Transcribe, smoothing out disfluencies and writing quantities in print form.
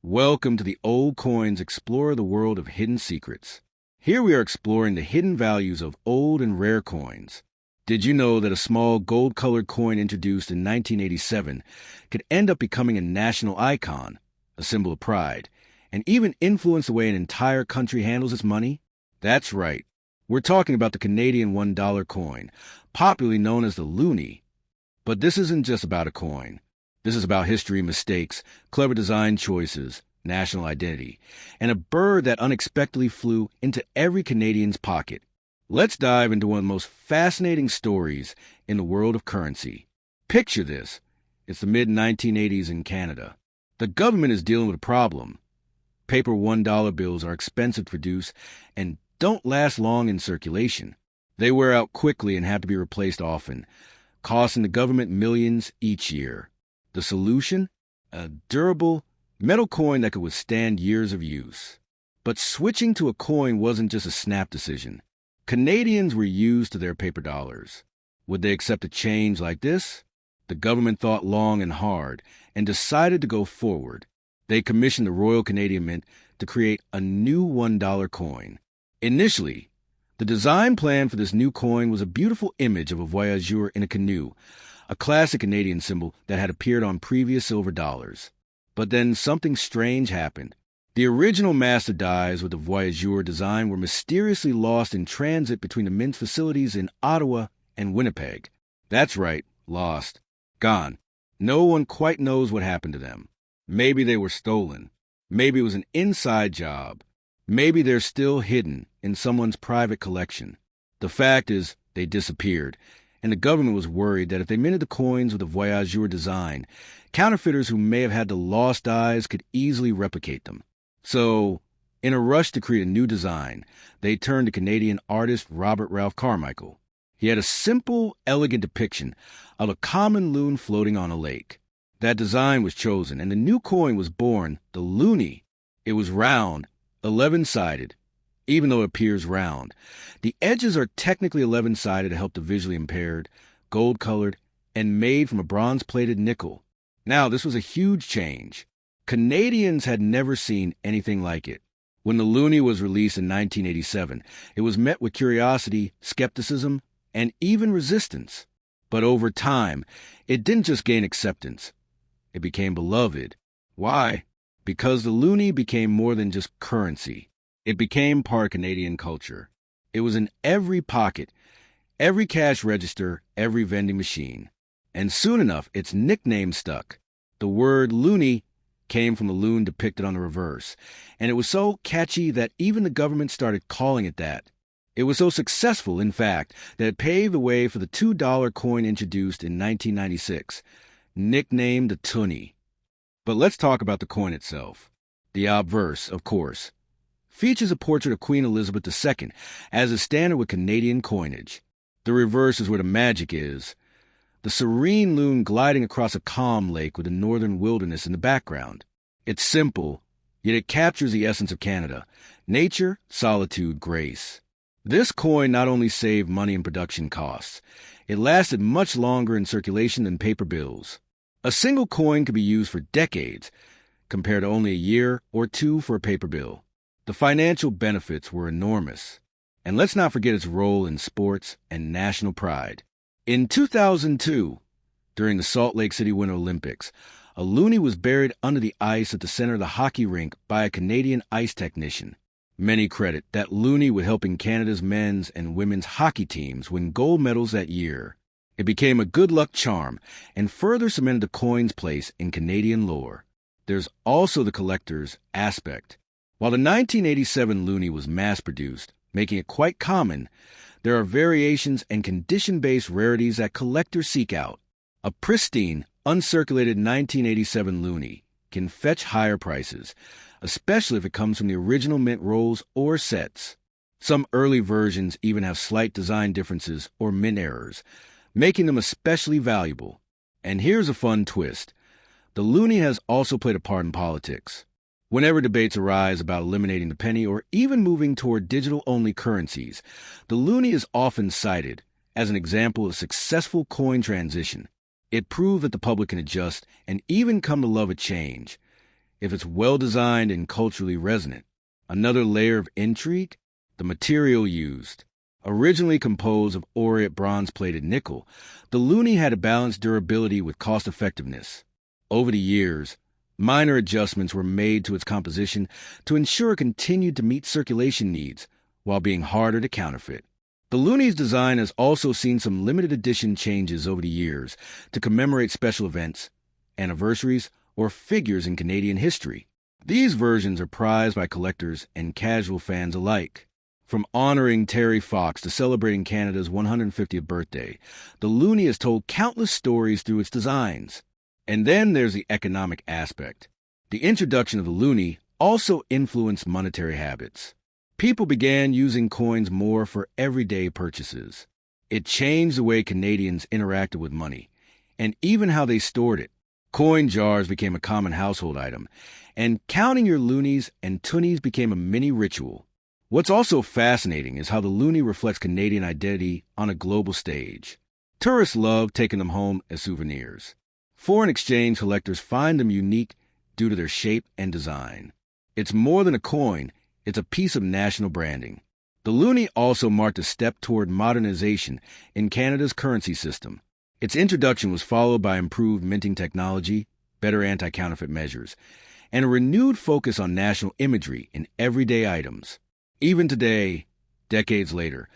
Welcome to the Old Coins Explore the World of Hidden Secrets. Here we are exploring the hidden values of old and rare coins. Did you know that a small gold-colored coin introduced in 1987 could end up becoming a national icon, a symbol of pride, and even influence the way an entire country handles its money? That's right. We're talking about the Canadian $1 coin, popularly known as the Looney. But this isn't just about a coin. This is about history, mistakes, clever design choices, national identity, and a bird that unexpectedly flew into every Canadian's pocket. Let's dive into one of the most fascinating stories in the world of currency. Picture this. It's the mid-1980s in Canada. The government is dealing with a problem. Paper $1 bills are expensive to produce and don't last long in circulation. They wear out quickly and have to be replaced often, costing the government millions each year. The solution? A durable metal coin that could withstand years of use. But switching to a coin wasn't just a snap decision. Canadians were used to their paper dollars. Would they accept a change like this? The government thought long and hard and decided to go forward. They commissioned the Royal Canadian Mint to create a new $1 coin. Initially, the design plan for this new coin was a beautiful image of a voyageur in a canoe, a classic Canadian symbol that had appeared on previous silver dollars. But then something strange happened. The original master dies with the voyageur design were mysteriously lost in transit between the Mint's facilities in Ottawa and Winnipeg. That's right, lost. Gone. No one quite knows what happened to them. Maybe they were stolen. Maybe it was an inside job. Maybe they're still hidden in someone's private collection. The fact is, they disappeared, and the government was worried that if they minted the coins with a voyageur design, counterfeiters who may have had the lost eyes could easily replicate them. So, in a rush to create a new design, they turned to Canadian artist Robert Ralph Carmichael. He had a simple, elegant depiction of a common loon floating on a lake. That design was chosen, and the new coin was born, the Looney. It was round, 11-sided, even though it appears round. The edges are technically 11-sided to help the visually impaired, gold-colored, and made from a bronze-plated nickel. Now, this was a huge change. Canadians had never seen anything like it. When the Looney was released in 1987, it was met with curiosity, skepticism, and even resistance. But over time, it didn't just gain acceptance. It became beloved. Why? Because the Looney became more than just currency. It became part of Canadian culture. It was in every pocket, every cash register, every vending machine. And soon enough, its nickname stuck. The word Looney came from the loon depicted on the reverse, and it was so catchy that even the government started calling it that. It was so successful, in fact, that it paved the way for the $2 coin introduced in 1996, nicknamed the Toonie. But let's talk about the coin itself. The obverse, of course, features a portrait of Queen Elizabeth II as a standard with Canadian coinage. The reverse is where the magic is. The serene loon gliding across a calm lake with the northern wilderness in the background. It's simple, yet it captures the essence of Canada: nature, solitude, grace. This coin not only saved money and production costs, it lasted much longer in circulation than paper bills. A single coin could be used for decades, compared to only a year or two for a paper bill. The financial benefits were enormous. And let's not forget its role in sports and national pride. In 2002, during the Salt Lake City Winter Olympics, a Looney was buried under the ice at the center of the hockey rink by a Canadian ice technician. Many credit that Looney with helping Canada's men's and women's hockey teams win gold medals that year. It became a good luck charm and further cemented the coin's place in Canadian lore. There's also the collector's aspect. While the 1987 Looney was mass-produced, making it quite common, there are variations and condition-based rarities that collectors seek out. A pristine, uncirculated 1987 Looney can fetch higher prices, especially if it comes from the original mint rolls or sets. Some early versions even have slight design differences or mint errors, making them especially valuable. And here's a fun twist. The Looney has also played a part in politics. Whenever debates arise about eliminating the penny or even moving toward digital-only currencies, the Looney is often cited as an example of successful coin transition. It proved that the public can adjust and even come to love a change. if it's well-designed and culturally resonant. Another layer of intrigue? The material used. Originally composed of aureate bronze-plated nickel, the Looney had a balanced durability with cost-effectiveness. Over the years, minor adjustments were made to its composition to ensure it continued to meet circulation needs while being harder to counterfeit. The Looney's design has also seen some limited edition changes over the years to commemorate special events, anniversaries, or figures in Canadian history. These versions are prized by collectors and casual fans alike. From honoring Terry Fox to celebrating Canada's 150th birthday, the Looney has told countless stories through its designs. And then there's the economic aspect. The introduction of the Looney also influenced monetary habits. People began using coins more for everyday purchases. It changed the way Canadians interacted with money, and even how they stored it. Coin jars became a common household item, and counting your loonies and toonies became a mini ritual. What's also fascinating is how the Looney reflects Canadian identity on a global stage. Tourists love taking them home as souvenirs. Foreign exchange collectors find them unique due to their shape and design. It's more than a coin, it's a piece of national branding. The Looney also marked a step toward modernization in Canada's currency system. Its introduction was followed by improved minting technology, better anti-counterfeit measures, and a renewed focus on national imagery in everyday items. Even today, decades later,